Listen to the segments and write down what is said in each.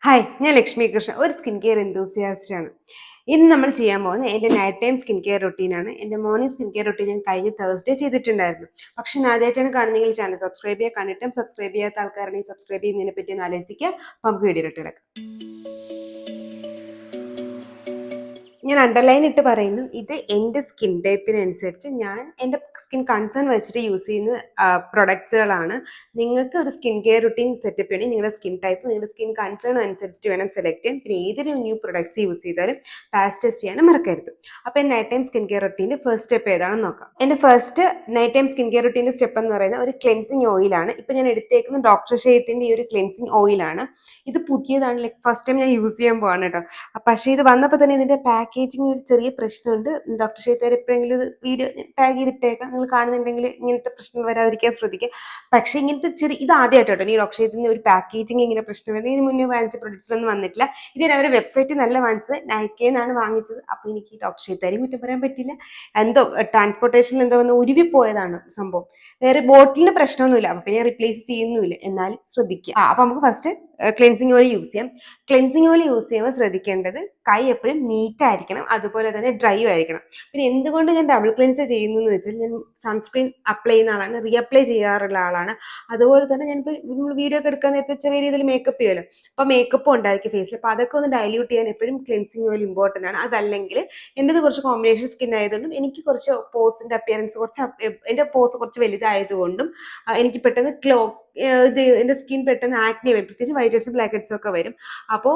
Hi, ഞാൻ ലക്ഷ്മി കൃഷ്ണ, ഒരു skin care enthusiast ആണ്. ഇന്ന് നമ്മൾ ചെയ്യാൻ പോകുന്നത് എൻ്റെ നൈറ്റ് ടൈം സ്കിൻ കെയർ റൊട്ടീനാണ്. എൻ്റെ മോർണിംഗ് സ്കിൻ കെയർ റൊട്ടീൻ ഞാൻ കഴിഞ്ഞ തേഴ്സ്ഡേ ചെയ്തിട്ടുണ്ടായിരുന്നു. പക്ഷെ ഞാൻ ആദ്യമായിട്ടാണ് കാണുന്നെങ്കിൽ ചാനൽ സബ്സ്ക്രൈബ് ചെയ്യുക. കണ്ടിട്ടും സബ്സ്ക്രൈബ് ചെയ്യാത്ത ആൾക്കാരാണെങ്കിൽ സബ്സ്ക്രൈബ് ചെയ്യുന്നതിനെ പറ്റി ഒന്ന് ആലോചിക്കുക. അപ്പോൾ നമുക്ക് വീഡിയോയിലോട്ട് കിടക്കാം. ഞാൻ അണ്ടർലൈൻ ഇട്ട് പറയുന്നു, ഇത് എൻ്റെ സ്കിൻ ടൈപ്പിനനുസരിച്ച് ഞാൻ എൻ്റെ സ്കിൻ കൺസേൺ വെച്ചിട്ട് യൂസ് ചെയ്യുന്ന പ്രൊഡക്ട്സുകളാണ്. നിങ്ങൾക്ക് ഒരു സ്കിൻ കെയർ റുട്ടീൻ സെറ്റപ്പ് ചെയ്യണമെങ്കിൽ നിങ്ങളുടെ സ്കിൻ ടൈപ്പ് നിങ്ങളുടെ സ്കിൻ കൺസേൺ അനുസരിച്ചിട്ട് വേണം സെലക്ട് ചെയ്യാൻ. പിന്നെ ഏതൊരു ന്യൂ പ്രൊഡക്ട്സ് യൂസ് ചെയ്താലും പാച്ച് ടെസ്റ്റ് ചെയ്യാനും മറക്കരുത്. അപ്പോൾ എൻ്റെ നൈറ്റ് ടൈം സ്കിൻ കെയർ റുട്ടീൻ്റെ ഫസ്റ്റ് സ്റ്റെപ്പ് ഏതാണെന്ന് നോക്കാം. എൻ്റെ first night time skin care റുട്ടീൻ്റെ സ്റ്റെപ്പ് എന്ന് പറയുന്നത് ഒരു ക്ലെൻസിങ് ഓയിലാണ്. ഇപ്പം ഞാൻ എടുത്തേക്കുന്ന ഡോക്ടർ ഷെയ്ത്തിൻ്റെ ഈ ഒരു ക്ലെൻസിങ് ഓയിലാണ്. ഇത് പുതിയതാണ്, ലൈക്ക് ഫസ്റ്റ് ടൈം ഞാൻ യൂസ് ചെയ്യാൻ പോവാണ് കേട്ടോ. പക്ഷേ ഇത് വന്നപ്പോൾ തന്നെ ഇതിൻ്റെ പാക്കേജിങ് ഒരു ചെറിയ പ്രശ്നമുണ്ട്. ഡോക്ടർ ഷെയ്ത്തുകാർ എപ്പോഴെങ്കിലും ഇത് വീഡിയോ ടാഗ് ചെയ്തിട്ടേക്കാം, നിങ്ങൾ കാണുന്നുണ്ടെങ്കിൽ ഇങ്ങനത്തെ പ്രശ്നങ്ങൾ വരാതിരിക്കാൻ ശ്രദ്ധിക്കുക. പക്ഷേ ഇങ്ങനത്തെ ഇത് ആദ്യമായിട്ടോ ഈ ഡോക്ടർ ഷെയ്ത്തിൻ്റെ ഒരു പാക്കേജിങ് ഇങ്ങനെ പ്രശ്നം വരുന്നത്. ഇതിന് മുന്നേ വാങ്ങിച്ച പ്രൊഡക്ട്സിലൊന്നും വന്നിട്ടില്ല. ഇത് ഞാൻ അവരുടെ വെബ്സൈറ്റിൽ നല്ല വാങ്ങിച്ചത്, നൈക്കയെന്നാണ് വാങ്ങിച്ചത്. അപ്പോൾ എനിക്ക് ഡോക്ടർ ഷെയ്ത്തുകാരെയും കുറ്റം പറയാൻ പറ്റില്ല. എന്തോ ട്രാൻസ്പോർട്ടേഷനിൽ എന്തോ വന്ന് ഉരുവിപ്പോയതാണ് സംഭവം. വേറെ ബോട്ടിലിന് പ്രശ്നമൊന്നുമില്ല, അപ്പോൾ ഞാൻ റിപ്ലേസ് ചെയ്യുന്നുമില്ല. എന്നാലും ശ്രദ്ധിക്കുക. അപ്പോൾ നമുക്ക് ഫസ്റ്റ് ക്ലെൻസിങ് ഓയിൽ യൂസ് ചെയ്യാം. ക്ലെൻസിങ് ഓയിൽ യൂസ് ചെയ്യുമ്പോൾ ശ്രദ്ധിക്കേണ്ടത് കൈ എപ്പോഴും നീറ്റ് ആയിരിക്കണം, അതുപോലെ തന്നെ ഡ്രൈ ആയിരിക്കണം. പിന്നെ എന്തുകൊണ്ട് ഞാൻ ഡബിൾ ക്ലെൻസ് ചെയ്യുന്നതെന്ന് വെച്ചാൽ ഞാൻ സൺസ്ക്രീൻ അപ്ലൈ ചെയ്യുന്ന ആളാണ്, റീഅപ്ലൈ ചെയ്യാറുള്ള ആളാണ്. അതുപോലെ തന്നെ ഞാനിപ്പോൾ നമ്മൾ വീഡിയോ ഒക്കെ എടുക്കാൻ നേരത്തെ ചെറിയ രീതിയിൽ മേക്കപ്പ് ചെയ്യുമല്ലോ, അപ്പോൾ മേക്കപ്പും ഉണ്ടായിരിക്കും ഫേസിൽ. അപ്പോൾ അതൊക്കെ ഒന്ന് ഡൈല്യൂട്ട് ചെയ്യാൻ എപ്പോഴും ക്ലെൻസിങ് ഓയിൽ ഇമ്പോർട്ടൻ്റ് ആണ്. അതല്ലെങ്കിൽ എൻ്റെത് കുറച്ച് കോമ്പിനേഷൻ സ്കിൻ ആയതുകൊണ്ടും എനിക്ക് കുറച്ച് പോസിൻ്റെ അപ്പിയറൻസ് എൻ്റെ പോസ് കുറച്ച് വലുതായതുകൊണ്ടും എനിക്ക് പെട്ടെന്ന് ഇത് എൻ്റെ സ്കിൻ പെട്ടെന്ന് ആക്നെ വരും, പ്രത്യേകിച്ച് വൈറ്റ് ഹെഡ്സും ബ്ലാക്ക് ഹെഡ്സും ഒക്കെ വരും. അപ്പോൾ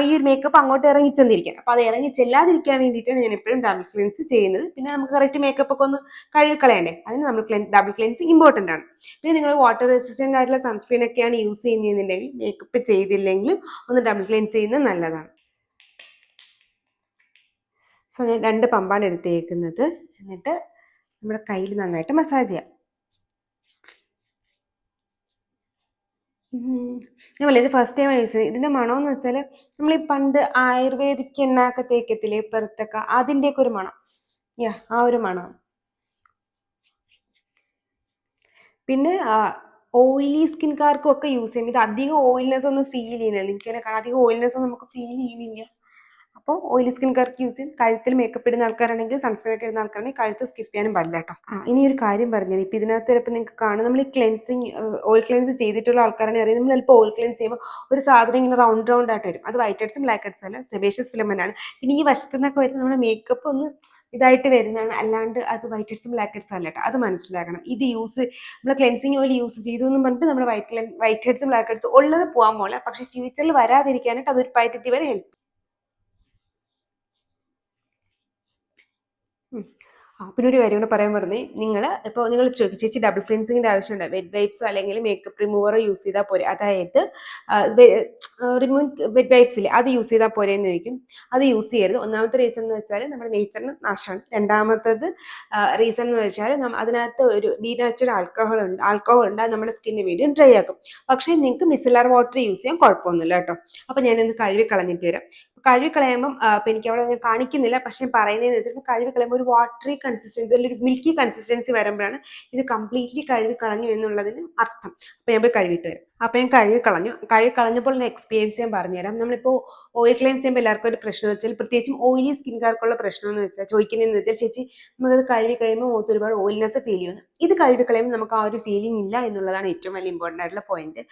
ഈ ഒരു മേക്കപ്പ് അങ്ങോട്ട് ഇറങ്ങി ചെന്നിരിക്കണം. അപ്പോൾ അത് ഇറങ്ങി ചെല്ലാതിരിക്കാൻ വേണ്ടിയിട്ടാണ് ഞാൻ എപ്പോഴും ഡബിൾ ക്ലെൻസ് ചെയ്യുന്നത്. പിന്നെ നമുക്ക് കറക്റ്റ് മേക്കപ്പ് ഒക്കെ ഒന്ന് കഴുകി കളയണ്ടേ, അതിന് നമ്മൾ ഡബിൾ ക്ലെൻസ് ഇമ്പോർട്ടൻ്റ് ആണ്. പിന്നെ നിങ്ങൾ വാട്ടർ റെസിസ്റ്റൻ്റ് ആയിട്ടുള്ള സൺസ്ക്രീൻ ഒക്കെയാണ് യൂസ് ചെയ്യുന്നതെന്നുണ്ടെങ്കിൽ മേക്കപ്പ് ചെയ്തില്ലെങ്കിലും ഒന്ന് ഡബിൾ ക്ലെൻസ് ചെയ്യുന്നത് നല്ലതാണ്. സോ ഞാൻ 2 പമ്പാണ് എടുത്തേക്കുന്നത്. എന്നിട്ട് നമ്മുടെ കയ്യിൽ നന്നായിട്ട് മസാജ് ചെയ്യാം. ഞാൻ പറയാം, ഇത് ഫസ്റ്റ് ടൈം യൂസ് ചെയ്യുന്നത്. ഇതിൻ്റെ മണമെന്ന് വെച്ചാൽ നമ്മൾ ഈ പണ്ട് ആയുർവേദിക് എണ്ണയൊക്കെ തേക്കത്തില്ലേ, പെറുത്തൊക്കെ, അതിൻ്റെയൊക്കെ ഒരു മണം. ആ ഒരു മണം. പിന്നെ ഓയിലി സ്കിൻകാർക്കും ഒക്കെ യൂസ് ചെയ്യും. ഇത് അധികം ഓയിൽനെസ് ഒന്നും ഫീൽ ചെയ്യുന്നില്ല, നിങ്ങൾക്ക് തന്നെ കാണാം, അധികം ഓയിൽനെസ് ഒന്നും നമുക്ക് ഫീൽ ചെയ്യുന്നില്ല. അപ്പോൾ ഓയിലി സ്കിൻകാർക്ക് യൂസ് ചെയ്യും. കഴുത്തിൽ മേക്കപ്പ് ഇടുന്ന ആൾക്കാരാണെങ്കിൽ, സൺസ്ക്രീൻ ഒക്കെ ഇടുന്ന ആൾക്കാരാണെങ്കിൽ കഴുത്ത് സ്കിപ്പ് ചെയ്യാനും പാടില്ല കേട്ടോ. ഇനി ഒരു കാര്യം പറഞ്ഞത്, ഇപ്പം ഇതിനകത്ത് ചിലപ്പോൾ നിങ്ങൾക്ക് കാണും, നമ്മൾ ഈ ക്ലെൻസിങ് ഓയിൽ ക്ലെൻസ് ചെയ്തിട്ടുള്ള ആൾക്കാരാണ് അറിയാം. നമ്മൾ ചിലപ്പോൾ ഓയിൽ ക്ലെൻസ് ചെയ്യുമ്പോൾ ഒരു സാധനം ഇങ്ങനെ റൗണ്ട് ആയിട്ട് വരും. അത് വൈറ്റ് ഹെഡ്സും ബ്ലാക്ക് ഹെഡ്സും അല്ല, സെബേഷ്യസ് ഫിലമെന്റ് ആണ്. പിന്നെ ഈ വശത്തു നിന്നൊക്കെ വരുന്ന നമ്മുടെ മേക്കപ്പ് ഒന്ന് ഇതായിട്ട് വരുന്നതാണ്, അല്ലാണ്ട് അത് വൈറ്റ് ഹെഡ്സും ബ്ലാക്ക് ഹെഡ്സും അല്ല കേട്ടോ. അത് മനസ്സിലാക്കണം. ഇത് നമ്മൾ ക്ലെൻസിങ് ഓയിൽ യൂസ് ചെയ്തു എന്നും പറഞ്ഞിട്ട് നമ്മുടെ വൈറ്റ് ഹെഡ്സും ബ്ലാക്ക് ഹെഡ്സും ഉള്ളത് പോകാൻ പോലെ, പക്ഷേ ഫ്യൂച്ചറിൽ വരാതിരിക്കാനായിട്ട് അതൊരു പരിധി വരെ ഹെൽപ്പ്. പിന്നെ ഒരു കാര്യം കൂടെ പറയാൻ പറഞ്ഞു, നിങ്ങൾ ചേച്ചി ഡബിൾ ക്ലെൻസിങ്ങിൻ്റെ ആവശ്യമുണ്ട്, വെറ്റ് വൈപ്സോ അല്ലെങ്കിൽ മേക്കപ്പ് റിമൂവറോ യൂസ് ചെയ്താൽ പോരെ, അതായത് റിമൂവ് വെറ്റ് വൈപ്സ് ഇല്ലേ, അത് യൂസ് ചെയ്താൽ പോരെ എന്ന് ചോദിക്കും. അത് യൂസ് ചെയ്യരുത്. ഒന്നാമത്തെ റീസൺ എന്ന് വെച്ചാൽ നമ്മുടെ നേച്ചറിന് നാശമാണ്. രണ്ടാമത്തത് റീസൺ എന്ന് വെച്ചാൽ അതിനകത്ത് ഒരു ഡീനാച്ചുറൽ ആൽക്കഹോൾ ഉണ്ട്, അത് നമ്മുടെ സ്കിന്നിന് വീണ്ടും ഡ്രൈ ആക്കും. പക്ഷേ നിങ്ങൾക്ക് മിസലർ വാട്ടർ യൂസ് ചെയ്യാൻ കുഴപ്പമൊന്നുമില്ല കേട്ടോ. അപ്പോൾ ഞാനൊന്ന് കഴുകി കളഞ്ഞിട്ട് വരാം. കഴുകി കളയുമ്പം ഇപ്പം എനിക്ക് അവിടെ ഞാൻ കാണിക്കുന്നില്ല, പക്ഷെ ഞാൻ പറയുന്നതെന്ന് വെച്ചാൽ കഴുകി കളയുമ്പോൾ ഒരു വാട്ടറി കൺസിസ്റ്റൻസി അല്ലെങ്കിൽ ഒരു മിൽക്കി കൺസിസ്റ്റൻസി വരുമ്പോഴാണ് ഇത് കംപ്ലീറ്റ്ലി കഴുകി കളഞ്ഞു എന്നുള്ളതിന് അർത്ഥം. അപ്പോൾ ഞാൻ പോയി കഴുകിയിട്ട് വരാം. അപ്പോൾ ഞാൻ കഴുകി കളഞ്ഞപ്പോൾ ഞാൻ എക്സ്പീരിയൻസ് ഞാൻ പറഞ്ഞുതരാം. നമ്മളിപ്പോൾ ഓയിൽ ക്ലെൻസ് ചെയ്യുമ്പോൾ എല്ലാവർക്കും ഒരു പ്രശ്നം വെച്ചാൽ, പ്രത്യേകിച്ചും ഓയിലി സ്കിൻകാർക്കുള്ള പ്രശ്നം എന്ന് വെച്ചാൽ, ചോദിക്കുന്നതെന്ന് വെച്ചാൽ, ചേച്ചി നമുക്കത് കഴുകി കഴിയുമ്പോൾ മുഖത്ത് ഒരുപാട് ഓയിൽനെസ് ഫീൽ ചെയ്യുന്നു. ഇത് കഴുകി കളയുമ്പോൾ നമുക്ക് ആ ഒരു ഫീലിംഗ് ഇല്ല എന്നുള്ളതാണ് ഏറ്റവും വലിയ ഇമ്പോർട്ടൻ്റ് ആയിട്ടുള്ള പോയിന്റ്.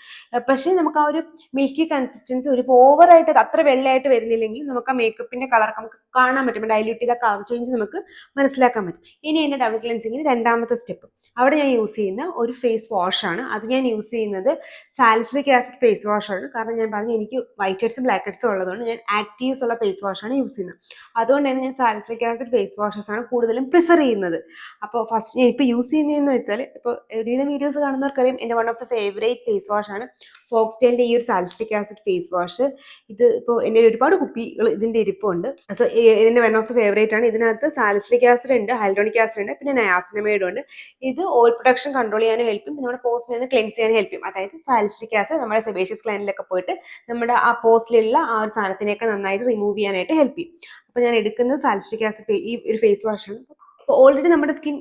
പക്ഷേ നമുക്ക് ആ ഒരു മിൽക്കി കൺസിസ്റ്റൻസി ഒരു ഓവറായിട്ട് അത്ര വെള്ളമായിട്ട് വരുന്നില്ലെങ്കിൽ നമുക്ക് ആ മേക്കപ്പിന്റെ കളർ നമുക്ക് കാണാൻ പറ്റും, ഡൈല്യൂട്ട് ചെയ്ത കളർ ചേഞ്ച് നമുക്ക് മനസ്സിലാക്കാൻ പറ്റും. ഇനി എൻ്റെ ഡബിൾ ക്ലെൻസിങ്ങിന് രണ്ടാമത്തെ സ്റ്റെപ്പ്, അവിടെ ഞാൻ യൂസ് ചെയ്യുന്ന ഒരു ഫേസ് വാഷാണ്. അത് ഞാൻ യൂസ് ചെയ്യുന്നത് സാലിസിലിക് ആസിഡ് ഫേസ് വാഷാണ്. കാരണം ഞാൻ പറഞ്ഞു എനിക്ക് വൈറ്റ് ഹെഡ്സും ബ്ലാക്ക് ഹെഡ്സും ഉള്ളതുകൊണ്ട് ഞാൻ ആക്റ്റീവ്സ് ഉള്ള ഫേസ് വാഷാണ് യൂസ് ചെയ്യുന്നത്. അതുകൊണ്ട് തന്നെ ഞാൻ സാലിസിലിക് ആസിഡ് ഫേസ് വാഷസ് ആണ് കൂടുതലും പ്രിഫർ ചെയ്യുന്നത്. അപ്പോൾ ഫസ്റ്റ് ഞാൻ ഇപ്പോൾ യൂസ് ചെയ്യുന്നതെന്ന് വെച്ചാൽ, ഇപ്പോൾ ഒരുവിധം വീഡിയോസ് കാണുന്നവർക്കറിയാം എൻ്റെ one of the favourite face വാഷാണ് ഫോക്സ്റ്റൈലിൻ്റെ ഈ ഒരു സാലിസിലിക് ആസിഡ് ഫേസ് വാഷ്. ഇത് ഇപ്പോൾ എൻ്റെ ഒരുപാട് കുപ്പികൾ ഇതിൻ്റെ ഇരിപ്പുണ്ട്. സോ ഇതിൻ്റെ വൺ ഓഫ് ദ ഫേവറേറ്റ് ആണ്. ഇതിനകത്ത് സാലിസിലിക് ആസിഡ് ഉണ്ട്, ഹൈൽഡ്രോണിക് ആസിഡ് ഉണ്ട്, പിന്നെ നയാസിനമൈഡും ഉണ്ട്. ഇത് ഓയിൽ പ്രൊഡക്ഷൻ കൺട്രോൾ ചെയ്യാനും ഹെൽപ്പ് ചെയ്യും, നമ്മുടെ പോസ്റ്റിനെ ഒന്ന് ക്ലെൻസ് ചെയ്യാനും ഹെൽപ്പ് ചെയ്യും. അതായത് സാലിസിലിക് ആസിഡ് നമ്മുടെ സെബേഷ്യസ് ഗ്ലാൻഡിലൊക്കെ പോയിട്ട് നമ്മുടെ ആ പോസ്റ്റിലുള്ള ആ ഒരു സാധനത്തിനെയൊക്കെ നന്നായിട്ട് റിമൂവ് ചെയ്യാനായിട്ട് ഹെൽപ്പ് ചെയ്യും. അപ്പോൾ ഞാൻ എടുക്കുന്നത് സാലിസിലിക് ആസിഡ് ഈ ഒരു ഫേസ് വാഷാണ്. അപ്പോൾ ഓൾറെഡി നമ്മുടെ സ്കിൻ,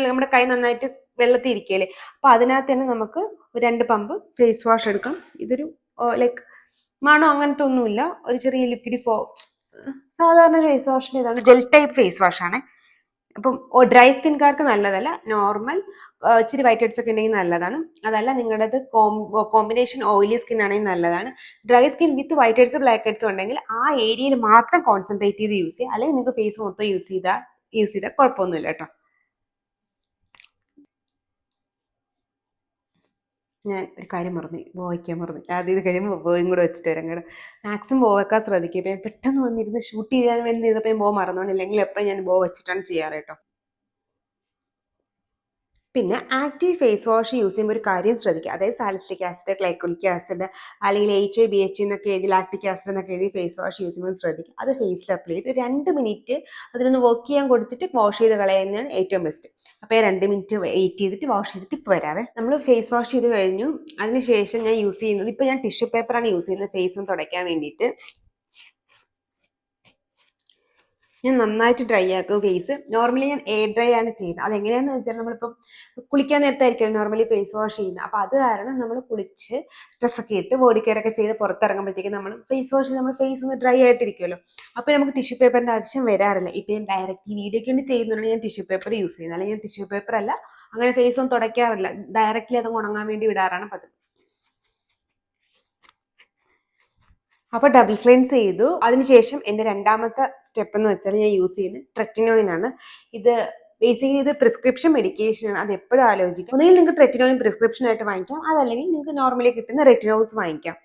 നമ്മുടെ കൈ നന്നായിട്ട് വെള്ളത്തിൽ ഇരിക്കുകയല്ലേ, അപ്പോൾ അതിനകത്ത് തന്നെ നമുക്ക് 2 പമ്പ് ഫേസ് വാഷ് എടുക്കാം. ഇതൊരു ലൈക്ക് മണം അങ്ങനത്തെ ഒന്നുമില്ല. ഒരു ചെറിയ ലിക്വിഡ് സാധാരണ ഒരു ഫേസ് വാഷിൻ്റെ ഇതാണ്, ജെൽ ടൈപ്പ് ഫേസ് വാഷാണ്. അപ്പം ഡ്രൈ സ്കിൻകാർക്ക് നല്ലതല്ല, നോർമൽ ഇച്ചിരി വൈറ്റ് ഹെഡ്സ് ഒക്കെ ഉണ്ടെങ്കിൽ നല്ലതാണ്. അതല്ല നിങ്ങളുടേത് കോമ്പിനേഷൻ ഓയിലി സ്കിൻ ആണെങ്കിൽ നല്ലതാണ്. Dry skin with white heads black heads ഉണ്ടെങ്കിൽ ആ ഏരിയയിൽ മാത്രം കോൺസെൻട്രേറ്റ് ചെയ്ത് യൂസ് ചെയ്യുക, അല്ലെങ്കിൽ നിങ്ങൾക്ക് ഫേസ് മൊത്തം യൂസ് ചെയ്താൽ കുഴപ്പമൊന്നുമില്ല കേട്ടോ. ഞാൻ ഒരു കാര്യം മറന്നു, വയ്ക്കാൻ മറന്നു. ആദ്യം ഇത് കഴിയുമ്പോൾ ബോയും കൂടെ വെച്ചിട്ട് വരാം കേട്ടോ. മാക്സിമം വെക്കാൻ ശ്രദ്ധിക്കുക. ഇപ്പം ഞാൻ പെട്ടെന്ന് വന്നിരുന്ന് ഷൂട്ട് ചെയ്യാൻ വേണ്ടി ചെയ്തപ്പോൾ ഞാൻ മറന്നോണ്ടില്ലെങ്കിൽ എപ്പോഴും ഞാൻ വെച്ചിട്ടാണ് ചെയ്യാറ് കേട്ടോ. പിന്നെ ആക്റ്റീവ് ഫേസ് വാഷ് യൂസ് ചെയ്യുമ്പോൾ ഒരു കാര്യം ശ്രദ്ധിക്കുക, അതായത് സാലിസിലിക് ആസിഡ്, ഗ്ലൈക്കോളിക് ആസിഡ്, അല്ലെങ്കിൽ HA BH എന്നൊക്കെ എഴുതി, ലാക്ടിക് ആസിഡ് എന്നൊക്കെ എഴുതി ഫേസ് വാഷ് യൂസ് ചെയ്യുമ്പോൾ ശ്രദ്ധിക്കുക. അത് ഫേസിൽ അപ്ലൈ ചെയ്ത് 2 മിനിറ്റ് അതിനൊന്ന് വർക്ക് ചെയ്യാൻ കൊടുത്തിട്ട് വാഷ് ചെയ്ത് കളയുന്നതാണ് ഏറ്റവും ബെസ്റ്റ്. അപ്പോൾ 2 മിനിറ്റ് വെയിറ്റ് ചെയ്തിട്ട് വാഷ് ചെയ്തിട്ട് ഇപ്പോൾ വരാവേ. നമ്മൾ ഫേസ് വാഷ് ചെയ്ത് കഴിഞ്ഞു. അതിനുശേഷം ഞാൻ യൂസ് ചെയ്യുന്നത്, ഇപ്പോൾ ഞാൻ ടിഷ്യൂ പേപ്പറാണ് യൂസ് ചെയ്യുന്നത് ഫേസ് ഒന്ന് തുടയ്ക്കാൻ വേണ്ടിയിട്ട്. ഞാൻ നന്നായിട്ട് ഡ്രൈ ആക്കും ഫേസ്. നോർമലി ഞാൻ എയർ ഡ്രൈ ആണ് ചെയ്യുന്നത്. അതെങ്ങനെയാണെന്ന് വെച്ചാൽ നമ്മളിപ്പം കുളിക്കാൻ നേരത്തായിരിക്കും നോർമലി ഫേസ് വാഷ് ചെയ്യുന്നത്. അപ്പോൾ അത് കാരണം നമ്മൾ കുളിച്ച് ഡ്രസ്സൊക്കെ ഇട്ട് ബോഡി കെയർ ഒക്കെ ചെയ്ത് പുറത്തിറങ്ങുമ്പോഴത്തേക്കും നമ്മൾ ഫേസ് വാഷ് നമ്മൾ ഫേസ് ഒന്ന് ഡ്രൈ ആയിട്ടിരിക്കുമല്ലോ. അപ്പോൾ നമുക്ക് ടിഷ്യൂ പേപ്പറിൻ്റെ ആവശ്യം വരാറില്ല. ഇപ്പോൾ ഞാൻ ഡയറക്റ്റ് ഈ വീഡിയോയ്ക്ക് വേണ്ടി ചെയ്യുന്നതുകൊണ്ട് ഞാൻ ടിഷ്യൂ പേപ്പർ യൂസ് ചെയ്യുന്നത്, അല്ലെങ്കിൽ ഞാൻ ടിഷ്യൂ പേപ്പർ അല്ല അങ്ങനെ ഫേസ് ഒന്നും തുടയ്ക്കാറില്ല. ഡയറക്റ്റ്ലി അത് ഉണങ്ങാൻ വേണ്ടി വിടാറാണ് പതിവ്. അപ്പോൾ ഡബിൾ ക്ലെൻസ് ചെയ്തു. അതിനുശേഷം എൻ്റെ രണ്ടാമത്തെ സ്റ്റെപ്പ് എന്ന് വെച്ചാൽ ഞാൻ യൂസ് ചെയ്യുന്നത് ട്രെറ്റിനോയിൻ ആണ്. ഇത് ബേസിക്കലി ഇത് പ്രിസ്ക്രിപ്ഷൻ മെഡിക്കേഷൻ ആണ്. അത് എപ്പോഴും ആലോചിക്കും. ഒന്നുകിൽ നിങ്ങൾക്ക് ട്രെറ്റിനോയിൻ പ്രിസ്ക്രിപ്ഷൻ ആയിട്ട് വാങ്ങിക്കാം, അതല്ലെങ്കിൽ നിങ്ങൾക്ക് നോർമലി കിട്ടുന്ന റെറ്റിനോൾസ് വാങ്ങിക്കാം.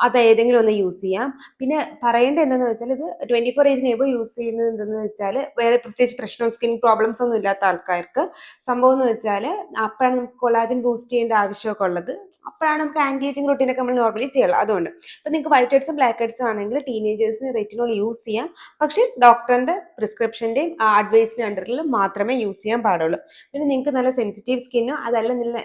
അത് ഏതെങ്കിലും ഒന്ന് യൂസ് ചെയ്യാം. പിന്നെ പറയേണ്ടത് എന്താണെന്ന് വെച്ചാൽ ഇത് 24 ഏജിന് എബോ യൂസ് ചെയ്യുന്നത് എന്തെന്ന് വെച്ചാൽ വേറെ പ്രത്യേകിച്ച് പ്രശ്നവും സ്കിൻ പ്രോബ്ലംസ് ഒന്നും ഇല്ലാത്ത ആൾക്കാർക്ക് സംഭവം എന്ന് വെച്ചാൽ അപ്പോഴാണ് നമുക്ക് കൊളാജൻ ബൂസ്റ്റ് ചെയ്യേണ്ട ആവശ്യമൊക്കെ ഉള്ളത്. അപ്പോഴാണ് നമുക്ക് ആൻറ്റി ഏജിങ് റൂട്ടീനൊക്കെ നമ്മൾ നോർമലി ചെയ്യുള്ളൂ. അതുകൊണ്ട് ഇപ്പം നിങ്ങൾക്ക് വൈറ്റ് ഹെഡ്സും ബ്ലാക്ക് ഹെഡ്സും ആണെങ്കിൽ ടീനേജേഴ്സിന് റെറ്റിനോൾ യൂസ് ചെയ്യാം. പക്ഷേ ഡോക്ടറിൻ്റെ പ്രിസ്ക്രിപ്ഷൻ്റെയും അഡ്വൈസിൻ്റെ അണ്ടറിൽ മാത്രമേ യൂസ് ചെയ്യാൻ പാടുള്ളൂ. പിന്നെ നിങ്ങൾക്ക് നല്ല സെൻസിറ്റീവ് സ്കിന്നോ അതല്ല നല്ല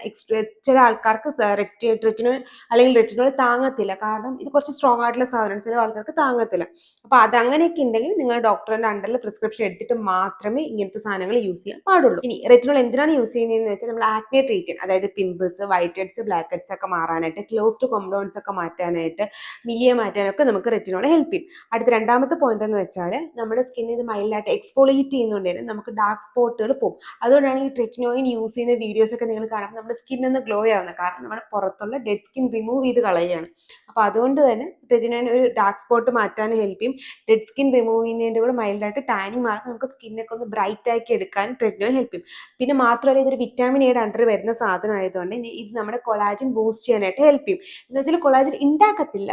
ചില ആൾക്കാർക്ക് റെറ്റിനോൾ അല്ലെങ്കിൽ റെറ്റിനോൾ താങ്ങത്തില്ല, കാരണം ഇത് കുറച്ച് സ്ട്രോങ് ആയിട്ടുള്ള സാധനമാണ്, ചില ആൾക്കാർക്ക് താങ്ങത്തില്ല. അപ്പോൾ അതങ്ങനെയൊക്കെ ഉണ്ടെങ്കിൽ നിങ്ങൾ ഡോക്ടറിൻ്റെ അണ്ടറിൽ പ്രിസ്ക്രിപ്ഷൻ എടുത്തിട്ട് മാത്രമേ ഇങ്ങനത്തെ സാധനങ്ങൾ യൂസ് ചെയ്യാൻ പാടുള്ളൂ. ഇനി റെറ്റിനോൾ എന്തിനാണ് യൂസ് ചെയ്യുന്നതെന്ന് വെച്ചാൽ നമ്മൾ ആക്നെ ട്രീറ്റ്, അതായത് pimples, white heads, black heads ഒക്കെ മാറാനായിട്ട്, ക്ലോസ്ഡ് കോമ്പൗണ്ട്സ് ഒക്കെ മാറ്റാനായിട്ട്, മിലിയ മാറ്റാനൊക്കെ നമുക്ക് റെറ്റിനോൾ ഹെൽപ്പ് ചെയ്യും. അടുത്ത രണ്ടാമത്തെ പോയിന്റ് എന്ന് വെച്ചാൽ നമ്മുടെ സ്കിന്നിൽ ഇത് മൈൽഡായിട്ട് എക്സ്ഫോളിയേറ്റ് ചെയ്യുന്നതുകൊണ്ട് തന്നെ നമുക്ക് ഡാർക്ക് സ്പോട്ടുകൾ പോകും. അതുകൊണ്ടാണ് ഈ ട്രെറ്റിനോയിൻ യൂസ് ചെയ്യുന്ന വീഡിയോസ് ഒക്കെ നിങ്ങൾ കാണുമ്പോൾ നമ്മുടെ സ്കിൻ ഒന്ന് ഗ്ലോ ആവുന്നത്, കാരണം നമ്മുടെ പുറത്തുള്ള ഡെഡ് സ്കിൻ റിമൂവ് ചെയ്ത് കളയുകയാണ്. അപ്പോൾ അതുകൊണ്ട് തന്നെ ട്രെറ്റിനോയിൻ ഒരു ഡാർക്ക് സ്പോട്ട് മാറ്റാനും ഹെൽപ്പ് ചെയ്യും. ഡെഡ് സ്കിൻ റിമൂവ് ചെയ്യുന്നതിൻ്റെ കൂടെ മൈൽഡായിട്ട് ടാനിങ് മാറി നമുക്ക് സ്കിന്നൊക്കെ ഒന്ന് ബ്രൈറ്റ് ആക്കി എടുക്കാനും ട്രെറ്റിനോയിൻ ഹെൽപ്പ് ചെയ്യും. പിന്നെ മാത്രമല്ല ഇതൊരു വിറ്റാമിൻ എയുടെ അണ്ടർ വരുന്ന സാധനം ആയതുകൊണ്ട് ഇത് നമ്മുടെ കൊളാജൻ ബൂസ്റ്റ് ചെയ്യാനായിട്ട് ഹെൽപ്പ് ചെയ്യും. എന്ന് വെച്ചാൽ കൊളാജൻ ഉണ്ടാക്കത്തില്ല,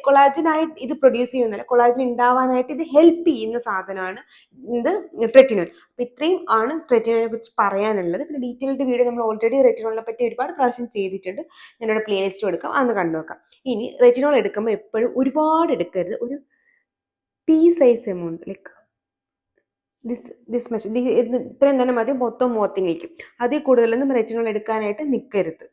കൊളാജനായിട്ട് ഇത് പ്രൊഡ്യൂസ് ചെയ്യുന്നില്ല, കൊളാജൻ ഉണ്ടാവാനായിട്ട് ഇത് ഹെൽപ്പ് ചെയ്യുന്ന സാധനമാണ് ഇത് ട്രെറ്റിനോൾ. അപ്പോൾ ഇത്രയും ആണ് ട്രെറ്റിനോളിനെ കുറിച്ച് പറയാനുള്ളത്. പിന്നെ ഡീറ്റെയിൽഡ് വീഡിയോ നമ്മൾ ഓൾറെഡി റെറ്റിനോളിനെ പറ്റി ഒരുപാട് പ്രാവശ്യം ചെയ്തിട്ടുണ്ട്. ഞാനിവിടെ പ്ലേലിസ്റ്റ് കൊടുക്കാം, അന്ന് കണ്ടു നോക്കാം. ഇനി റെറ്റിനോൾ എടുക്കുമ്പോൾ എപ്പോഴും ഒരുപാട് എടുക്കരുത്, ഒരു size amount, like this much, ഇത്രയും തന്നെ മതി മൊത്തം മുഖത്തിനേക്കും. അതിൽ കൂടുതലൊന്നും റെറ്റിനോൾ എടുക്കാനായിട്ട് നിൽക്കരുത്.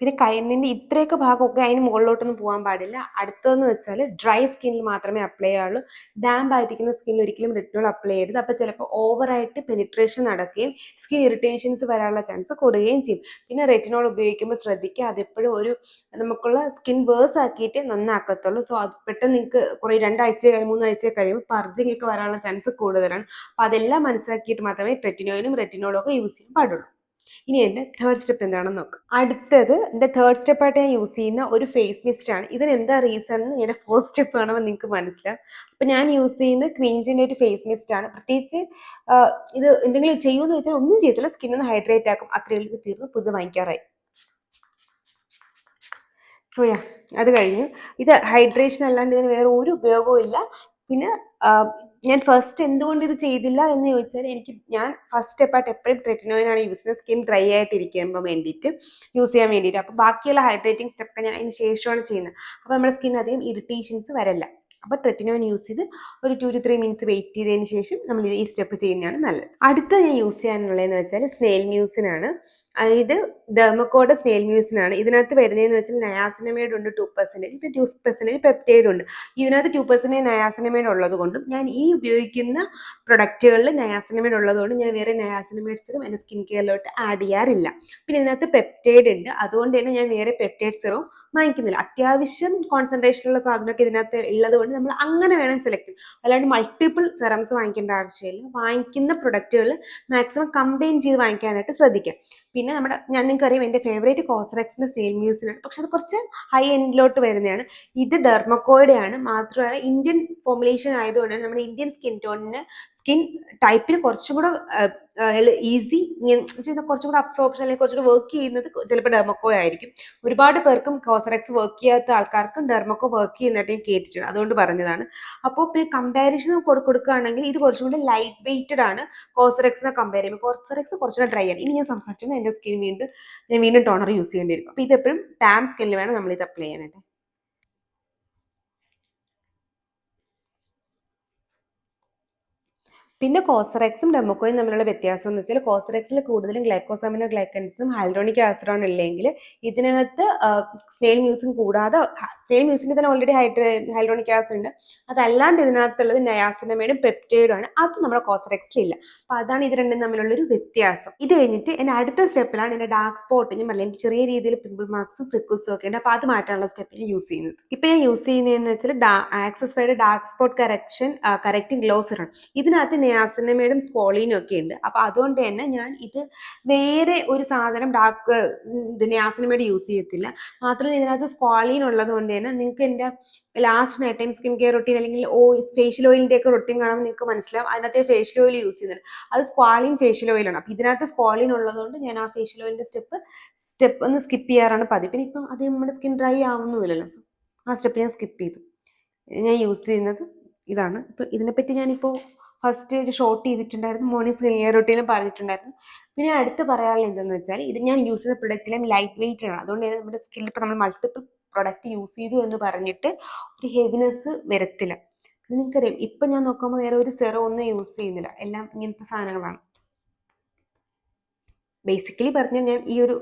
പിന്നെ കണ്ണിൻ്റെ ഇത്രയൊക്കെ ഭാഗമൊക്കെ അതിന് മുകളിലോട്ടൊന്നും പോകാൻ പാടില്ല. അടുത്തതെന്ന് വെച്ചാൽ ഡ്രൈ സ്കിന്നിൽ മാത്രമേ അപ്ലൈ ചെയ്യാവുള്ളൂ. ഡാമ്പ് ആയിരിക്കുന്ന സ്കിന്നിൽ ഒരിക്കലും റെറ്റിനോൾ അപ്ലൈ ചെയ്യരുത്. അപ്പോൾ ചിലപ്പോൾ ഓവറായിട്ട് പെനിട്രേഷൻ നടക്കുകയും സ്കിൻ ഇറിറ്റേഷൻസ് വരാനുള്ള ചാൻസ് കൂടുകയും ചെയ്യും. പിന്നെ റെറ്റിനോൾ ഉപയോഗിക്കുമ്പോൾ ശ്രദ്ധിക്കുക, അതെപ്പോഴും ഒരു നമുക്കുള്ള സ്കിൻ വേഴ്സ് ആക്കിയിട്ട് നന്നാക്കത്തുള്ളൂ. സോ അത് പെട്ടെന്ന് നിങ്ങൾക്ക് കുറേ 2 ആഴ്ച 3 ആഴ്ച കഴിയുമ്പോൾ പർജിങ് ഒക്കെ വരാനുള്ള ചാൻസ് കൂടുതലാണ്. അപ്പോൾ അതെല്ലാം മനസ്സിലാക്കിയിട്ട് മാത്രമേ റെറ്റിനോളും ഒക്കെ യൂസ് ചെയ്യാൻ പാടുള്ളൂ. ഇനി എൻ്റെ തേർഡ് സ്റ്റെപ്പ് എന്താണെന്ന് നോക്കാം. അടുത്തത് എൻ്റെ തേർഡ് സ്റ്റെപ്പായിട്ട് ഞാൻ യൂസ് ചെയ്യുന്ന ഒരു ഫേസ് മിസ്റ്റ് ആണ്. ഇതിന് എന്താ റീസൺ എന്ന് എൻ്റെ ഫസ്റ്റ് സ്റ്റെപ്പ് കാണുമ്പോൾ നിങ്ങൾക്ക് മനസ്സിലാവും. അപ്പം ഞാൻ യൂസ് ചെയ്യുന്ന ക്വിഞ്ചിൻ്റെ ഒരു ഫേസ് മിസ്റ്റ് ആണ്. പ്രത്യേകിച്ച് ഇത് എന്തെങ്കിലും ചെയ്യുമെന്ന് വെച്ചാൽ ഒന്നും ചെയ്യത്തില്ല, സ്കിന്നൊന്ന് ഹൈഡ്രേറ്റ് ആക്കും, അത്രയും ഇത് തീർന്ന് പുതു വാങ്ങിക്കാറായി. സോ അത് കഴിഞ്ഞു. ഇത് ഹൈഡ്രേഷൻ അല്ലാണ്ട് ഇതിന് വേറെ ഒരു ഉപയോഗവും ഇല്ല. പിന്നെ ഞാൻ ഫസ്റ്റ് എന്തുകൊണ്ട് ഇത് ചെയ്തില്ല എന്ന് ചോദിച്ചാൽ ഞാൻ ഫസ്റ്റ് സ്റ്റെപ്പായിട്ട് എപ്പോഴും ട്രെറ്റിനോയിനാണ് യൂസ് ചെയ്യുന്നത്, സ്കിൻ ഡ്രൈ ആയിട്ടിരിക്കുമ്പോൾ വേണ്ടിയിട്ട് യൂസ് ചെയ്യാൻ വേണ്ടിയിട്ട്. അപ്പോൾ ബാക്കിയുള്ള ഹൈഡ്രേറ്റിംഗ് സ്റ്റെപ്പൊക്കെ ഞാൻ അതിന് ശേഷമാണ് ചെയ്യുന്നത്. അപ്പോൾ നമ്മുടെ സ്കിൻ അധികം ഇറിറ്റേഷൻസ് വരില്ല. അപ്പോൾ ട്രെറ്റിനോൺ യൂസ് ചെയ്ത് ഒരു 2 to 3 മിനിറ്റ്സ് വെയിറ്റ് ചെയ്തതിന് ശേഷം നമ്മൾ ഈ സ്റ്റെപ്പ് ചെയ്യുന്നതാണ് നല്ലത്. അടുത്ത ഞാൻ യൂസ് ചെയ്യാനുള്ളതെന്ന് വെച്ചാൽ സ്നെയിൽ മ്യൂസിനാണ്. ഇത് ഡെർമക്കോയുടെ സ്നെയിൽ മ്യൂസിനാണ്. ഇതിനകത്ത് വരുന്നതെന്ന് വെച്ചാൽ നയാസിനമൈഡ് ഉണ്ട് 2%, ഇപ്പം 2% പെപ്റ്റൈഡ് ഉണ്ട്. ഇതിനകത്ത് 2% നയാസിനമൈഡ് ഉള്ളത് കൊണ്ടും ഞാൻ ഈ ഉപയോഗിക്കുന്ന പ്രൊഡക്റ്റുകളിൽ നയാസിനമൈഡ് ഉള്ളത് ഞാൻ വേറെ നയാസിനമൈഡ് സിറം എൻ്റെ സ്കിൻ കെയറിലോട്ട് ആഡ് ചെയ്യാറില്ല. പിന്നെ ഇതിനകത്ത് പെപ്റ്റൈഡ് ഉണ്ട്, അതുകൊണ്ട് തന്നെ ഞാൻ വേറെ പെപ്റ്റൈഡ് സിറം വാങ്ങിക്കുന്നില്ല. അത്യാവശ്യം കോൺസെൻട്രേഷനുള്ള സാധനമൊക്കെ ഇതിനകത്ത് ഉള്ളത് കൊണ്ട് നമ്മൾ അങ്ങനെ വേണം സെലക്ട് ചെയ്യാം. അല്ലാണ്ട് മൾട്ടിപ്പിൾ സെറംസ് വാങ്ങിക്കേണ്ട ആവശ്യമില്ല. വാങ്ങിക്കുന്ന പ്രൊഡക്റ്റുകൾ മാക്സിമം കമ്പൈൻ ചെയ്ത് വാങ്ങിക്കാനായിട്ട് ശ്രദ്ധിക്കാം. പിന്നെ നിങ്ങൾക്കറിയാം എൻ്റെ ഫേവറേറ്റ് കോസ്റെക്സിൻ്റെ സെയിൽ മ്യൂസിനാണ്, പക്ഷെ അത് കുറച്ച് ഹൈ എൻഡിലോട്ട് വരുന്നതാണ്. ഇത് ഡെർമക്കോയുടെ ആണ്. മാത്രമല്ല ഇന്ത്യൻ ഫോർമുലേഷൻ ആയതുകൊണ്ട് നമ്മുടെ ഇന്ത്യൻ സ്കിൻ ടൈപ്പിന് കുറച്ചും കൂടെ ഈസി, കുറച്ചും കൂടെ അബ്സോർപ്ഷൻ അല്ലെങ്കിൽ കുറച്ചുകൂടെ വർക്ക് ചെയ്യുന്നത് ചിലപ്പോൾ ഡെർമക്കോ ആയിരിക്കും. ഒരുപാട് പേർക്കും കോസ്റെക്സ് വർക്ക് ചെയ്യാത്ത ആൾക്കാർക്കും ഡെർമക്കോ വർക്ക് ചെയ്യുന്നതായിട്ട് ഞാൻ കേട്ടിട്ടുണ്ട്, അതുകൊണ്ട് പറഞ്ഞതാണ്. അപ്പോൾ കമ്പാരിസൺ കൊടുക്കുകയാണെങ്കിൽ ഇത് കുറച്ചും കൂടി ലൈറ്റ് വെയ്റ്റഡ് ആണ് കോസ്റെക്സിനെ കമ്പയർ ചെയ്യുമ്പോൾ. കോസ്റെക്സ് കുറച്ചുകൂടെ ഡ്രൈ ആണ്. ഇനി ഞാൻ സംസാരിച്ചു എൻ്റെ സ്കിൻ ഞാൻ വീണ്ടും ടോണർ യൂസ് ചെയ്യേണ്ടി വരും. അപ്പോൾ ഇത് എപ്പോഴും ടാം സ്കിന്നിൽ വേണം നമ്മൾ ഇത് അപ്ലൈ ചെയ്യാനായിട്ട്. പിന്നെ കോസ്റെക്സും ഡെർമക്കോയും തമ്മിലുള്ള വ്യത്യാസം എന്ന് വെച്ചാൽ കോസ്റെക്സിൽ കൂടുതലും ഗ്ലൈക്കോസമിനോ ഗ്ലൈക്കൻസും ഹൈഡ്രോണിക് ആസിഡാണ് ഉള്ളെങ്കിൽ ഇതിനകത്ത് സ്നെയിൽ മ്യൂസിൻ കൂടാതെ, സ്നെയിൽ മ്യൂസിന് തന്നെ ഓൾറെഡി ഹൈഡ്രോണിക് ആസിഡ് ഉണ്ട്, അതല്ലാണ്ട് ഇതിനകത്തുള്ളത് നയാസിനമൈഡും പെപ്റ്റൈഡും ആണ്. അത് നമ്മുടെ കോസ്റെക്സിലില്ല. അപ്പം അതാണ് ഇത് രണ്ടും തമ്മിലുള്ളൊരു വ്യത്യാസം. ഇത് കഴിഞ്ഞിട്ട് എൻ്റെ അടുത്ത സ്റ്റെപ്പിലാണ് എൻ്റെ ഡാർക്ക് സ്പോട്ട്, ഞാൻ പറഞ്ഞില്ല എനിക്ക് ചെറിയ രീതിയിൽ പിമ്പിൾ മാർക്സും ഫ്രിക്കിൾസും ഒക്കെ ഉണ്ട്, അപ്പോൾ അത് മാറ്റാനുള്ള സ്റ്റെപ്പിൽ യൂസ് ചെയ്യുന്നത്. ഇപ്പം ഞാൻ യൂസ് ചെയ്യുന്നതെന്ന് വെച്ചാൽ ആക്സസ്ഫൈഡ് dark spot correcting glow serum. ഇതിനകത്ത് നയാസിനമൈഡും സ്കോളീനും ഒക്കെ ഉണ്ട്. അപ്പോൾ അതുകൊണ്ട് തന്നെ ഞാൻ ഇത് വേറെ ഒരു സാധനം നയാസിനമൈഡ് യൂസ് ചെയ്യത്തില്ല. മാത്രമല്ല ഇതിനകത്ത് സ്കോളീൻ ഉള്ളത് കൊണ്ട് തന്നെ നിങ്ങൾക്ക് എൻ്റെ last night time skin care routine അല്ലെങ്കിൽ ഫേഷ്യൽ ഓയിലിൻ്റെ ഒക്കെ റൊട്ടീൻ കാണുമ്പോൾ നിങ്ങൾക്ക് മനസ്സിലാവും അതിനകത്ത് ഫേഷ്യൽ ഓയിൽ യൂസ് ചെയ്യുന്നുണ്ട്. അത് സ്ക്വാളിൻ ഫേഷ്യൽ ഓയിലാണ്. അപ്പോൾ ഇതിനകത്ത് സ്ക്വാളിൻ ഉള്ളതുകൊണ്ട് ഞാൻ ആ ഫേഷ്യൽ ഓയിലിൻ്റെ സ്റ്റെപ്പ് ഒന്ന് സ്കിപ്പ് ചെയ്യാറാണ് പതിവ്. പിന്നെ ഇപ്പം അത് നമ്മുടെ സ്കിൻ ഡ്രൈ ആവുന്നില്ലല്ലോ, സോ ആ സ്റ്റെപ്പ് ഞാൻ സ്കിപ്പ് ചെയ്തു. ഞാൻ യൂസ് ചെയ്യുന്നത് ഇതാണ്. ഇപ്പം ഇതിനെപ്പറ്റി ഞാനിപ്പോൾ ഫസ്റ്റ് ഒരു ഷോർട്ട് ചെയ്തിട്ടുണ്ടായിരുന്നു, മോർണിംഗ് സ്കിൻ കെയർ റൊട്ടീനിൽ പറഞ്ഞിട്ടുണ്ടായിരുന്നു. പിന്നെ അടുത്ത് പറയാനുള്ള എന്തെന്ന് വെച്ചാൽ ഇത് ഞാൻ യൂസ് ചെയ്യുന്ന പ്രൊഡക്റ്റിലും ലൈറ്റ് വെയിറ്റ് ആണ്. അതുകൊണ്ട് തന്നെ നമ്മുടെ സ്കിന്നിൽ ഇപ്പോൾ നമ്മൾ മൾട്ടിപ്പിൾ പ്രൊഡക്റ്റ് യൂസ് ചെയ്തു എന്ന് പറഞ്ഞിട്ട് ഒരു ഹെവിനെസ് വരത്തില്ല. നിങ്ങൾക്കറിയാം ഇപ്പം ഞാൻ നോക്കുമ്പോൾ വേറെ ഒരു സെറം ഒന്നും യൂസ് ചെയ്യുന്നില്ല, എല്ലാം ഇങ്ങനത്തെ സാധനങ്ങളാണ്. ബേസിക്കലി പറഞ്ഞാൽ ഞാൻ ഈ ഒരു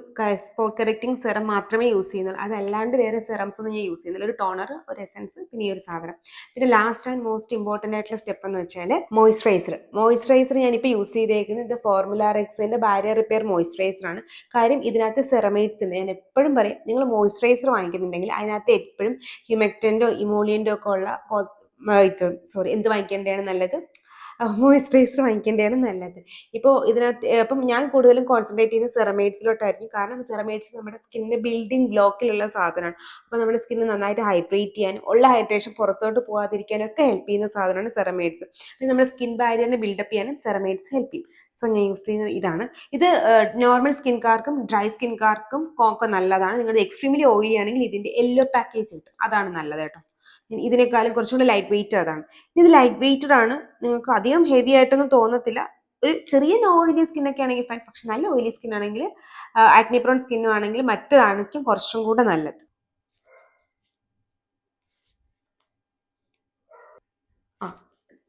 സ്പോട്ട് കറക്റ്റിംഗ് സെറം മാത്രമേ യൂസ് ചെയ്യുന്നുള്ളൂ, അതല്ലാണ്ട് വേറെ സെറംസ് ഒന്നും ഞാൻ യൂസ് ചെയ്യുന്നില്ല. ഒരു ടോണർ, ഒരു എസൻസ്, പിന്നെ ഈ ഒരു സാധനം. പിന്നെ ലാസ്റ്റ് ആൻഡ് മോസ്റ്റ് ഇമ്പോർട്ടൻ്റ് ആയിട്ടുള്ള സ്റ്റെപ്പ് എന്ന് വെച്ചാൽ മോയ്സ്ചറൈസർ ഞാനിപ്പോൾ യൂസ് ചെയ്തേക്കുന്നത് ഇത് ഫോർമുലാറെക്സിൻ്റെ ബാരിയർ റിപ്പയർ മോയ്സ്ചറൈസർ ആണ്. കാര്യം ഇതിനകത്ത് സെറമൈഡ്സ് ഉണ്ട്. ഞാൻ എപ്പോഴും പറയും, നിങ്ങൾ മോയ്സ്ചറൈസർ വാങ്ങിക്കുന്നുണ്ടെങ്കിൽ അതിനകത്ത് എപ്പോഴും ഹ്യൂമെക്റ്റൻ്റോ ഇമോളിയൻ്റോ ഒക്കെ ഉള്ള എന്ത് വാങ്ങിക്കേണ്ടതാണ് നല്ലത്? മോയ്സ്ചറൈസർ വാങ്ങിക്കേണ്ടതാണ് നല്ലത്. ഇപ്പോൾ ഇതിനകത്ത് അപ്പം ഞാൻ കൂടുതലും കോൺസെൻട്രേറ്റ് ചെയ്യുന്നത് സെറമൈഡ്സിലോട്ടായിരിക്കും. കാരണം സെറമൈഡ്സ് നമ്മുടെ സ്കിന്നിൻ്റെ ബിൽഡിംഗ് ബ്ലോക്കിലുള്ള സാധനമാണ്. അപ്പോൾ നമ്മുടെ സ്കിന്ന് നന്നായിട്ട് ഹൈഡ്രേറ്റ് ചെയ്യാനും ഉള്ള ഹൈഡ്രേഷൻ പുറത്തോട്ട് പോകാതിരിക്കാനും ഒക്കെ ഹെൽപ്പ് ചെയ്യുന്ന സാധനമാണ് സെറമൈഡ്സ്. പിന്നെ നമ്മുടെ സ്കിൻ ബാരിയറിനെ ബിൽഡപ്പ് ചെയ്യാനും സെറമൈഡ്സ് ഹെൽപ്പ് ചെയ്യും. സോ ഞാൻ യൂസ് ചെയ്യുന്നത് ഇതാണ്. ഇത് നോർമൽ സ്കിൻകാർക്കും ഡ്രൈ സ്കിൻകാർക്കും ഒക്കെ നല്ലതാണ്. നിങ്ങളുടെ എക്സ്ട്രീംലി ഓയിലി ആണെങ്കിൽ ഇതിൻ്റെ യെല്ലോ പാക്കേജ് കിട്ടും, അതാണ് നല്ലത് കേട്ടോ. ഇതിനേക്കാളും കുറച്ചുകൂടി ലൈറ്റ് വെയിറ്റ് അതാണ്. ഇത് ലൈറ്റ് വെയിറ്റഡ് ആണ്, നിങ്ങൾക്ക് അധികം ഹെവി ആയിട്ടൊന്നും തോന്നത്തില്ല. ഒരു ചെറിയ ഓയിലി സ്കിന്നൊക്കെ ആണെങ്കിൽ ഫൈൻ, പക്ഷെ നല്ല ഓയിലി സ്കിൻ ആണെങ്കിൽ ആക്നി പ്രോൺ സ്കിന്നും ആണെങ്കിൽ മറ്റതായിരിക്കും കുറച്ചും കൂടെ നല്ലത്. ആ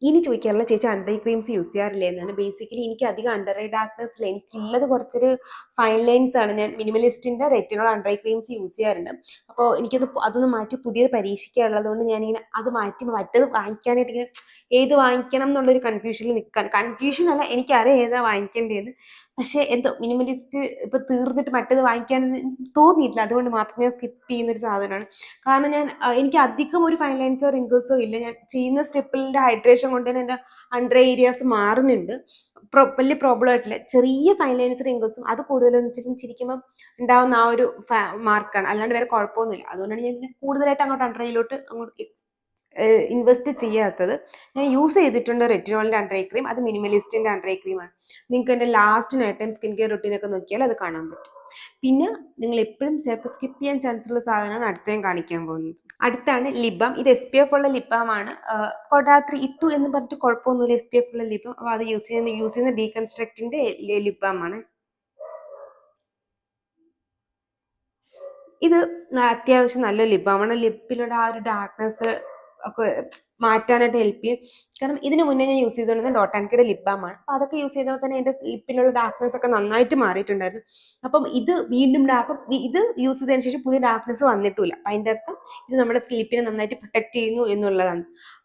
ഇനി ചോദിക്കാറുള്ള ചേച്ചി അണ്ടർ ഐ ക്രീംസ് യൂസ് ചെയ്യാറില്ലേ എന്നാണ്. ബേസിക്കലി എനിക്ക് അധികം അണ്ടർ ഐ ഡാർക്ക്നെസ് ഇല്ല, എനിക്കുള്ളത് കുറച്ചൊരു ഫൈൻ ലൈൻസ് ആണ്. ഞാൻ മിനിമലിസ്റ്റിൻ്റെ retinol under eye creams use ചെയ്യാറുണ്ട്. അപ്പോൾ അതൊന്ന് മാറ്റി പുതിയത് പരീക്ഷിക്കാനുള്ളത് കൊണ്ട് ഞാനിങ്ങനെ അത് മാറ്റി മറ്റത് വാങ്ങിക്കാനായിട്ട് ഇങ്ങനെ ഏത് വാങ്ങിക്കണം എന്നുള്ളൊരു കൺഫ്യൂഷനിൽ നിൽക്കുകയാണ്. കൺഫ്യൂഷൻ അല്ല, എനിക്കറിയാം ഏതാ വാങ്ങിക്കേണ്ടതെന്ന്, പക്ഷേ എന്തോ മിനിമലിസ്റ്റ് ഇപ്പോൾ തീർന്നിട്ട് മറ്റത് വാങ്ങിക്കാനെന്ന് തോന്നിയിട്ടില്ല. അതുകൊണ്ട് മാത്രം ഞാൻ സ്കിപ്പ് ചെയ്യുന്നൊരു സാധനമാണ്. കാരണം എനിക്ക് അധികം ഒരു ഫൈൻ ലൈൻസോ റിങ്കിൾസോ ഇല്ല. ഞാൻ ചെയ്യുന്ന സ്റ്റെപ്പിൻ്റെ ഹൈഡ്രേഷൻ കൊണ്ട് തന്നെ എൻ്റെ അണ്ടർ ഏരിയാസ് മാറുന്നുണ്ട്. വലിയ പ്രോബ്ലം ആയിട്ടില്ല. ചെറിയ ഫൈൻ ലൈൻസ് റിങ്കിൾസും അത് കൂടുതലെന്ന് ചിരിക്കുമ്പോൾ ഉണ്ടാവുന്ന ആ ഒരു മാർക്കാണ്, അല്ലാണ്ട് വേറെ കുഴപ്പമൊന്നുമില്ല. അതുകൊണ്ടാണ് ഞാൻ കൂടുതലായിട്ട് അങ്ങോട്ട് അണ്ടർ ഐയിലോട്ട് ഇൻവെസ്റ്റ് ചെയ്യാത്തത്. ഞാൻ യൂസ് ചെയ്തിട്ടുണ്ട് റെറ്റിനോളിൻ്റെ അണ്ടർ ഐ ക്രീം, അത് മിനിമലിസ്റ്റിൻ്റെ അണ്ടർ ഐ ക്രീമാണ്. നിങ്ങൾക്ക് എൻ്റെ last night time skin care റൊട്ടീനൊക്കെ നോക്കിയാൽ അത് കാണാൻ പറ്റും. പിന്നെ നിങ്ങൾ എപ്പോഴും ചിലപ്പോൾ സ്കിപ്പ് ചെയ്യാൻ ചാൻസ് ഉള്ള സാധനമാണ് അടുത്ത ഞാൻ കാണിക്കാൻ പോകുന്നത്. അടുത്താണ് ലിപ് ബാം. ഇത് SPF ഉള്ള ലിപ് ബാം ആണ്. കൊടാത്രി ഇട്ടു എന്ന് പറഞ്ഞിട്ട് കുഴപ്പമൊന്നുമില്ല, SPF ഉള്ള ലിപ് ബാം. അപ്പോൾ അത് യൂസ് ചെയ്യുന്ന ഡീകൺസ്ട്രക്റ്റിൻ്റെ ലിപ് ബാം ആണ്. ഇത് അത്യാവശ്യം നല്ല ലിപ് ബാമാണ്. ലിപ്പിലൂടെ ആ ഒരു ഡാർക്ക്നെസ് ഒക്കെ മാറ്റാനായിട്ട് ഹെൽപ്പ് ചെയ്യും. കാരണം ഇതിന് മുന്നേ ഞാൻ യൂസ് ചെയ്തുകൊണ്ടിരുന്നത് ഡോട്ട് ആൻഡ് കിയുടെ ലിപ് ബാമാണ്. അപ്പോൾ അതൊക്കെ യൂസ് ചെയ്തപ്പോൾ തന്നെ എൻ്റെ ലിപ്പിലുള്ള ഡാർക്ക്നെസ് ഒക്കെ നന്നായിട്ട് മാറിയിട്ടുണ്ടായിരുന്നു. അപ്പം ഇത് വീണ്ടും ഇത് യൂസ് ചെയ്തതിന് ശേഷം പുതിയ ഡാർക്ക്നെസ് വന്നിട്ടില്ല. അപ്പം അതിൻ്റെ അർത്ഥം ഇത് നമ്മുടെ ലിപ്പിനെ നന്നായിട്ട് പ്രൊട്ടക്ട് ചെയ്യുന്നു എന്നുള്ളതാണ്.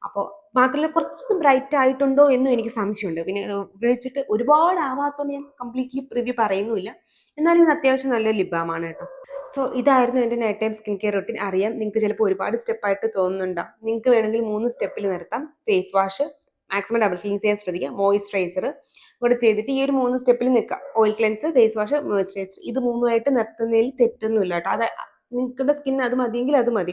അപ്പോൾ മാത്രമല്ല കുറച്ച് ബ്രൈറ്റ് ആയിട്ടുണ്ടോ എന്നും എനിക്ക് സംശയമുണ്ട്. പിന്നെ ഉപയോഗിച്ചിട്ട് ഒരുപാട് ആവാത്തതുകൊണ്ട് ഞാൻ കംപ്ലീറ്റ്ലി റിവ്യൂ പറയുന്നുമില്ല. എന്നാലും ഇത് അത്യാവശ്യം നല്ലൊരു ലിപ് ബാമാണ് കേട്ടോ. സോ ഇതായിരുന്നു എൻ്റെ night time skin care routine. അറിയാം നിങ്ങൾക്ക് ചിലപ്പോൾ ഒരുപാട് സ്റ്റെപ്പായിട്ട് തോന്നുന്നുണ്ടാവും. നിങ്ങൾക്ക് വേണമെങ്കിൽ 3 സ്റ്റെപ്പിൽ നിർത്താം. Face wash, maximum double cleanse ചെയ്യാൻ ശ്രദ്ധിക്കുക. മോയ്സ്ചറൈസർ കൂടെ ചെയ്തിട്ട് ഈ ഒരു 3 സ്റ്റെപ്പിൽ നിൽക്കുക. Oil cleanse, face wash, moisturiser. ഇത് 3ആയിട്ട് നിർത്തുന്നതിൽ തെറ്റൊന്നുമില്ല കേട്ടോ. അത് നിങ്ങളുടെ സ്കിൻ അത് മതിയെങ്കിൽ അത് മതി.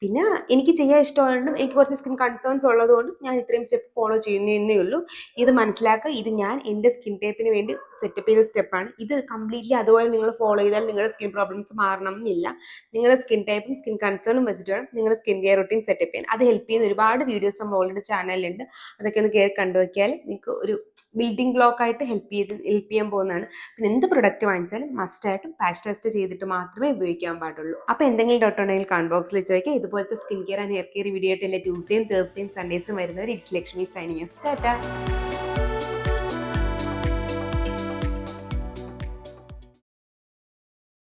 പിന്നെ എനിക്ക് ചെയ്യാൻ ഇഷ്ടമായതുകൊണ്ടും എനിക്ക് കുറച്ച് സ്കിൻ കൺസേൺസ് ഉള്ളതുകൊണ്ടും ഞാൻ ഇത്രയും സ്റ്റെപ്പ് ഫോളോ ചെയ്യുന്നതേ ഉള്ളൂ. ഇത് മനസ്സിലാക്കുക, ഇത് ഞാൻ എൻ്റെ സ്കിൻ ടൈപ്പിന് വേണ്ടി സെറ്റപ്പ് ചെയ്ത സ്റ്റെപ്പാണ്. ഇത് കംപ്ലീറ്റ്ലി അതുപോലെ നിങ്ങൾ ഫോളോ ചെയ്താൽ നിങ്ങളുടെ സ്കിൻ പ്രോബ്ലംസ് മാറണം എന്നില്ല. നിങ്ങളുടെ സ്കിൻ ടൈപ്പും സ്കിൻ കൺസേണും വെച്ചിട്ട് വേണം നിങ്ങളുടെ സ്കിൻ കെയർ റൂട്ടീൻ സെറ്റപ്പ് ചെയ്യാൻ. അത് ഹെൽപ്പ് ചെയ്യുന്ന ഒരുപാട് വീഡിയോസ് നമ്മൾ ഓൾറെഡി ചാനലിലുണ്ട്. അതൊക്കെ ഒന്ന് കയറി കണ്ടുവയ്ക്കാൽ നിങ്ങൾക്ക് ഒരു ബിൽഡിംഗ് ബ്ലോക്ക് ആയിട്ട് ഹെൽപ്പ് ചെയ്യാൻ പോകുന്നതാണ്. പിന്നെ എന്ത് പ്രൊഡക്റ്റ് വാങ്ങിച്ചാലും മസ്റ്റായിട്ടും പാച്ച് ടെസ്റ്റ് ചെയ്തിട്ട് മാത്രമേ ഉപയോഗിക്കാൻ പാടുള്ളൂ. അപ്പോൾ എന്തെങ്കിലും ഡൗട്ട് ഉണ്ടെങ്കിൽ കമന്റ് ബോക്സിൽ ചോദിക്കുക. ഇതുപോലത്തെ skin care and hair care video ആയിട്ട് എല്ലാ ട്യൂസ്ഡേയും, തേഴ്സ്ഡേയും, സൺഡേസും വരുന്നവർ. It's Lakshmi signing off. Tata.